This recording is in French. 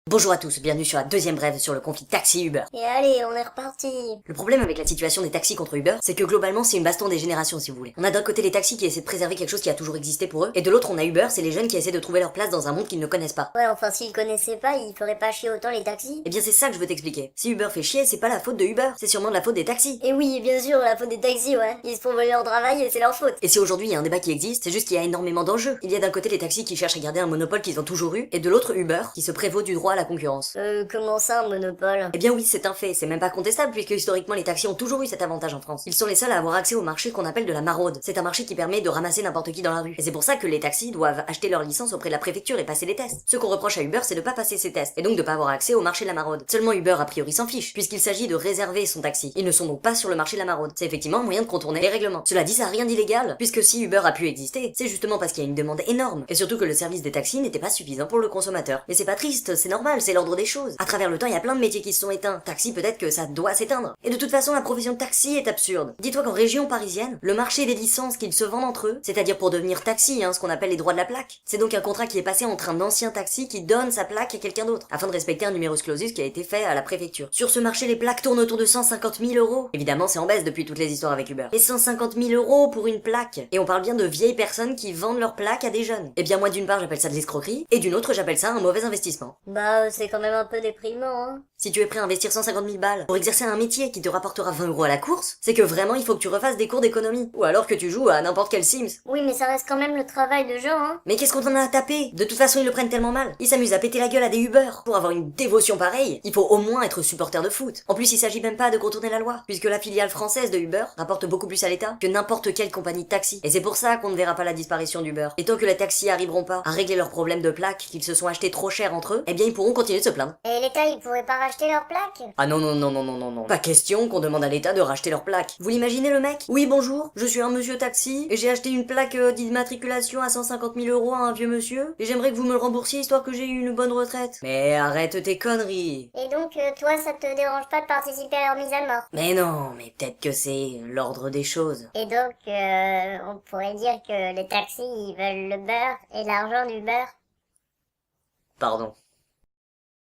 Bonjour à tous, bienvenue sur la deuxième brève sur le conflit taxi-Uber. Et allez, on est reparti. Le problème avec la situation des taxis contre Uber, c'est que globalement c'est une baston des générations si vous voulez. On a d'un côté les taxis qui essaient de préserver quelque chose qui a toujours existé pour eux, et de l'autre on a Uber, c'est les jeunes qui essaient de trouver leur place dans un monde qu'ils ne connaissent pas. Ouais, enfin s'ils connaissaient pas, ils feraient pas chier autant les taxis. Eh bien c'est ça que je veux t'expliquer. Si Uber fait chier, c'est pas la faute de Uber, c'est sûrement de la faute des taxis. Et oui, bien sûr, la faute des taxis, ouais. Ils se font voler leur travail et c'est leur faute. Et si aujourd'hui il y a un débat qui existe, c'est juste qu'il y a énormément d'enjeux. Il y a d'un côté les taxis qui cherchent à garder un monopole qu'ils ont toujours eu, et de l'autre Uber, qui se prévaut du droit à la concurrence. Comment ça, un monopole? Eh bien oui, c'est un fait, c'est même pas contestable puisque historiquement les taxis ont toujours eu cet avantage en France. Ils sont les seuls à avoir accès au marché qu'on appelle de la maraude. C'est un marché qui permet de ramasser n'importe qui dans la rue. Et c'est pour ça que les taxis doivent acheter leur licence auprès de la préfecture et passer les tests. Ce qu'on reproche à Uber, c'est de pas passer ces tests, et donc de pas avoir accès au marché de la maraude. Seulement Uber a priori s'en fiche, puisqu'il s'agit de réserver son taxi. Ils ne sont donc pas sur le marché de la maraude. C'est effectivement un moyen de contourner les règlements. Cela dit, ça a rien d'illégal, puisque si Uber a pu exister, c'est justement parce qu'il y a une demande énorme, et surtout que le service des taxis n'était pas suffisant pour le consommateur. Mais c'est pas triste, c'est normal, c'est l'ordre des choses. À travers le temps, il y a plein de métiers qui se sont éteints. Taxi, peut-être que ça doit s'éteindre. Et de toute façon, la profession de taxi est absurde. Dis-toi qu'en région parisienne, le marché des licences qu'ils se vendent entre eux, c'est-à-dire pour devenir taxi, ce qu'on appelle les droits de la plaque, c'est donc un contrat qui est passé entre un ancien taxi qui donne sa plaque à quelqu'un d'autre, afin de respecter un numerus clausus qui a été fait à la préfecture. Sur ce marché, les plaques tournent autour de 150 000 euros. Évidemment, c'est en baisse depuis toutes les histoires avec Uber. Et 150 000 euros pour une plaque. Et on parle bien de vieilles personnes qui vendent leurs plaques à des jeunes. Et bien moi, d'une part, j'appelle ça de l'escroquerie, et d'une autre, j'appelle ça un mauvais investissement. Bah, c'est quand même un peu déprimant, hein. Si tu es prêt à investir 150 000 balles pour exercer un métier qui te rapportera 20 euros à la course, c'est que vraiment il faut que tu refasses des cours d'économie. Ou alors que tu joues à n'importe quel Sims. Oui, mais ça reste quand même le travail de gens, hein. Mais qu'est-ce qu'on en a à taper? De toute façon ils le prennent tellement mal. Ils s'amusent à péter la gueule à des Uber. Pour avoir une dévotion pareille, il faut au moins être supporter de foot. En plus il s'agit même pas de contourner la loi, puisque la filiale française de Uber rapporte beaucoup plus à l'État que n'importe quelle compagnie de taxi. Et c'est pour ça qu'on ne verra pas la disparition d'Uber. Et tant que les taxis arriveront pas à régler leurs problèmes de plaques qu'ils se sont achetés trop cher entre eux, eh bien ils pourront continuer de se plaindre. Et l'État, il pourrait pas racheter leurs plaques? Ah non non non non non non non. Pas question qu'on demande à l'État de racheter leurs plaques. Vous l'imaginez le mec? Oui bonjour, je suis un monsieur taxi et j'ai acheté une plaque d'immatriculation à 150 000 euros à un vieux monsieur et j'aimerais que vous me le remboursiez histoire que j'ai eu une bonne retraite. Mais arrête tes conneries. Et donc, toi, ça te dérange pas de participer à leur mise à mort? Mais non, mais peut-être que c'est l'ordre des choses. Et donc, on pourrait dire que les taxis, ils veulent le beurre et l'argent du beurre? Pardon.